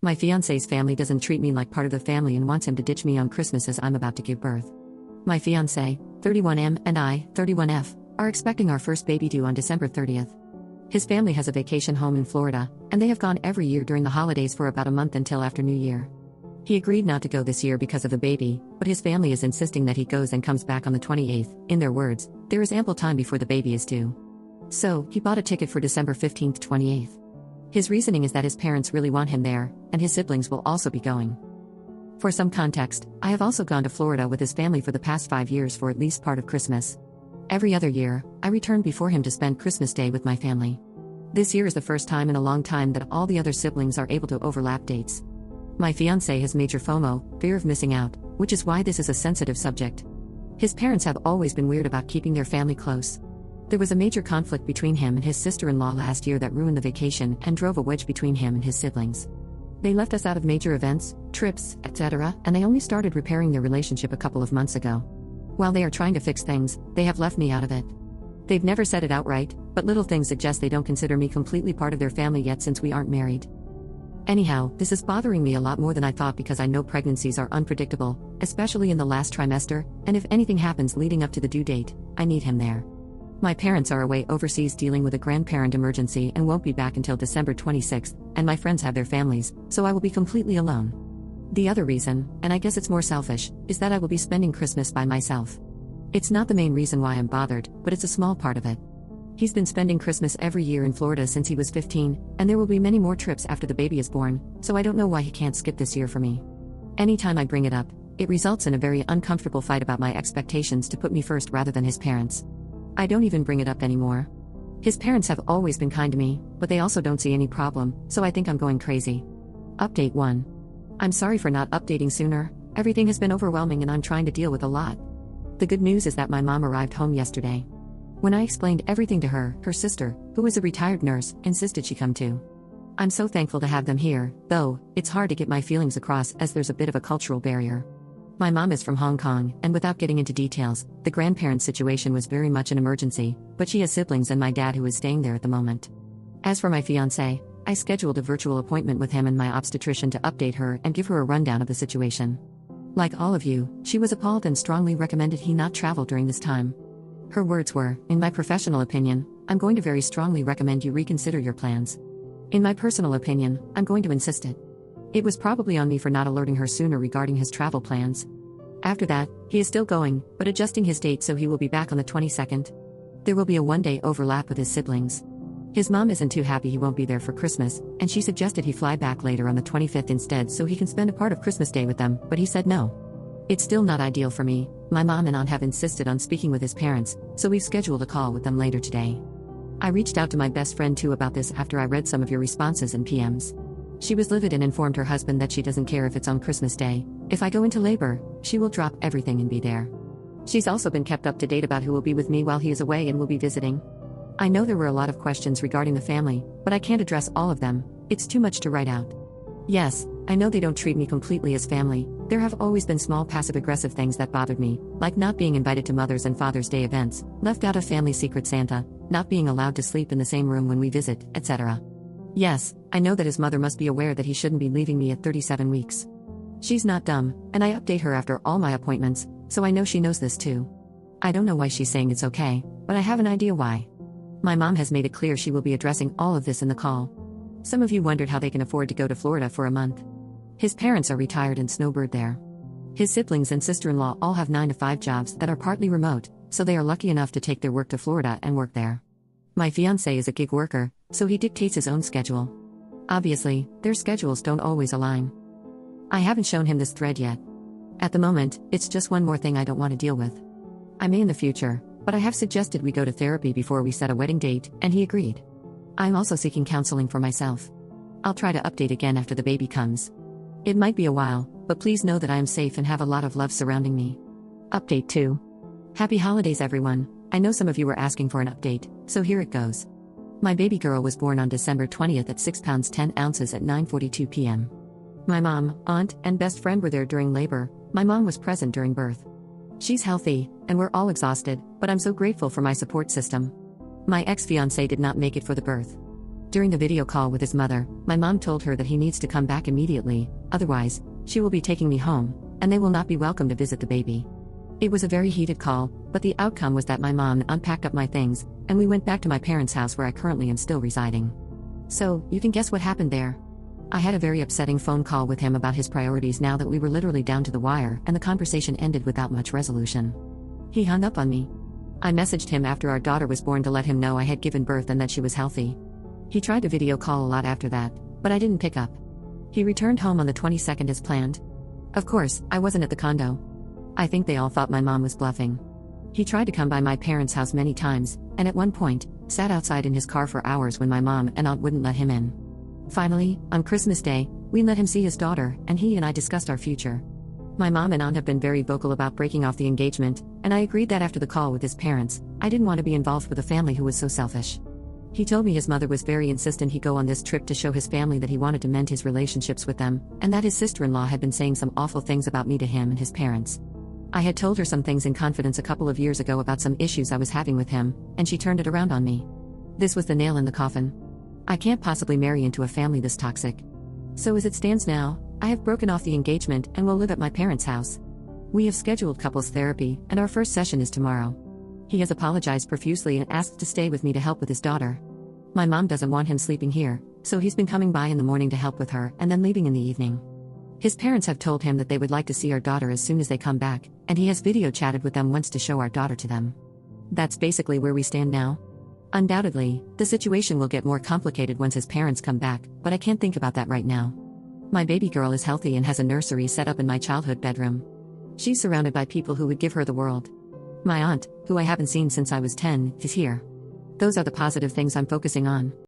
My fiance's family doesn't treat me like part of the family and wants him to ditch me on Christmas as I'm about to give birth. My fiance, 31M, and I, 31F, are expecting our first baby due on December 30th. His family has a vacation home in Florida, and they have gone every year during the holidays for about a month until after New Year. He agreed not to go this year because of the baby, but his family is insisting that he goes and comes back on the 28th. In their words, there is ample time before the baby is due. So, he bought a ticket for December 15th to 28th. His reasoning is that his parents really want him there, and his siblings will also be going. For some context, I have also gone to Florida with his family for the past 5 years for at least part of Christmas. Every other year, I return before him to spend Christmas Day with my family. This year is the first time in a long time that all the other siblings are able to overlap dates. My fiancé has major FOMO, fear of missing out, which is why this is a sensitive subject. His parents have always been weird about keeping their family close. There was a major conflict between him and his sister-in-law last year that ruined the vacation and drove a wedge between him and his siblings. They left us out of major events, trips, etc., and they only started repairing their relationship a couple of months ago. While they are trying to fix things, they have left me out of it. They've never said it outright, but little things suggest they don't consider me completely part of their family yet since we aren't married. Anyhow, this is bothering me a lot more than I thought because I know pregnancies are unpredictable, especially in the last trimester, and if anything happens leading up to the due date, I need him there. My parents are away overseas dealing with a grandparent emergency and won't be back until December 26th, and my friends have their families, so I will be completely alone. The other reason, and I guess it's more selfish, is that I will be spending Christmas by myself. It's not the main reason why I'm bothered, but it's a small part of it. He's been spending Christmas every year in Florida since he was 15, and there will be many more trips after the baby is born, so I don't know why he can't skip this year for me. Anytime I bring it up, it results in a very uncomfortable fight about my expectations to put me first rather than his parents. I don't even bring it up anymore. His parents have always been kind to me, but they also don't see any problem, so I think I'm going crazy. Update 1. I'm sorry for not updating sooner. Everything has been overwhelming and I'm trying to deal with a lot. The good news is that my mom arrived home yesterday. When I explained everything to her, her sister, who is a retired nurse, insisted she come too. I'm so thankful to have them here, though, it's hard to get my feelings across as there's a bit of a cultural barrier. My mom is from Hong Kong, and without getting into details, the grandparent situation was very much an emergency, but she has siblings and my dad who is staying there at the moment. As for my fiancé, I scheduled a virtual appointment with him and my obstetrician to update her and give her a rundown of the situation. Like all of you, she was appalled and strongly recommended he not travel during this time. Her words were, "In my professional opinion, I'm going to very strongly recommend you reconsider your plans. In my personal opinion, I'm going to insist it." It was probably on me for not alerting her sooner regarding his travel plans. After that, he is still going, but adjusting his date so he will be back on the 22nd. There will be a one-day overlap with his siblings. His mom isn't too happy he won't be there for Christmas, and she suggested he fly back later on the 25th instead so he can spend a part of Christmas Day with them, but he said no. It's still not ideal for me. My mom and aunt have insisted on speaking with his parents, so we've scheduled a call with them later today. I reached out to my best friend too about this after I read some of your responses and PMs. She was livid and informed her husband that she doesn't care if it's on Christmas Day. If I go into labor, she will drop everything and be there. She's also been kept up to date about who will be with me while he is away and will be visiting. I know there were a lot of questions regarding the family, but I can't address all of them. It's too much to write out. Yes, I know they don't treat me completely as family. There have always been small passive-aggressive things that bothered me, like not being invited to Mother's and Father's Day events, left out of family secret Santa, not being allowed to sleep in the same room when we visit, etc. Yes, I know that his mother must be aware that he shouldn't be leaving me at 37 weeks. She's not dumb, and I update her after all my appointments, so I know she knows this too. I don't know why she's saying it's okay, but I have an idea why. My mom has made it clear she will be addressing all of this in the call. Some of you wondered how they can afford to go to Florida for a month. His parents are retired and snowbird there. His siblings and sister-in-law all have 9-to-5 jobs that are partly remote, so they are lucky enough to take their work to Florida and work there. My fiancé is a gig worker, so he dictates his own schedule. Obviously, their schedules don't always align. I haven't shown him this thread yet. At the moment, it's just one more thing I don't want to deal with. I may in the future, but I have suggested we go to therapy before we set a wedding date, and he agreed. I'm also seeking counseling for myself. I'll try to update again after the baby comes. It might be a while, but please know that I am safe and have a lot of love surrounding me. Update 2. Happy holidays everyone. I know some of you were asking for an update, so here it goes. My baby girl was born on December 20th at 6 pounds 10 ounces at 9:42 p.m. My mom, aunt, and best friend were there during labor. My mom was present during birth. She's healthy, and we're all exhausted, but I'm so grateful for my support system. My ex-fiancé did not make it for the birth. During the video call with his mother, my mom told her that he needs to come back immediately, otherwise, she will be taking me home, and they will not be welcome to visit the baby. It was a very heated call, but the outcome was that my mom unpacked up my things, and we went back to my parents' house where I currently am still residing. So, you can guess what happened there. I had a very upsetting phone call with him about his priorities now that we were literally down to the wire, and the conversation ended without much resolution. He hung up on me. I messaged him after our daughter was born to let him know I had given birth and that she was healthy. He tried to video call a lot after that, but I didn't pick up. He returned home on the 22nd as planned. Of course, I wasn't at the condo. I think they all thought my mom was bluffing. He tried to come by my parents' house many times, and at one point, sat outside in his car for hours when my mom and aunt wouldn't let him in. Finally, on Christmas Day, we let him see his daughter, and he and I discussed our future. My mom and aunt have been very vocal about breaking off the engagement, and I agreed that after the call with his parents, I didn't want to be involved with a family who was so selfish. He told me his mother was very insistent he go on this trip to show his family that he wanted to mend his relationships with them, and that his sister-in-law had been saying some awful things about me to him and his parents. I had told her some things in confidence a couple of years ago about some issues I was having with him, and she turned it around on me. This was the nail in the coffin. I can't possibly marry into a family this toxic. So as it stands now, I have broken off the engagement and will live at my parents' house. We have scheduled couples therapy, and our first session is tomorrow. He has apologized profusely and asked to stay with me to help with his daughter. My mom doesn't want him sleeping here, so he's been coming by in the morning to help with her and then leaving in the evening. His parents have told him that they would like to see our daughter as soon as they come back, and he has video chatted with them once to show our daughter to them. That's basically where we stand now. Undoubtedly, the situation will get more complicated once his parents come back, but I can't think about that right now. My baby girl is healthy and has a nursery set up in my childhood bedroom. She's surrounded by people who would give her the world. My aunt, who I haven't seen since I was 10, is here. Those are the positive things I'm focusing on.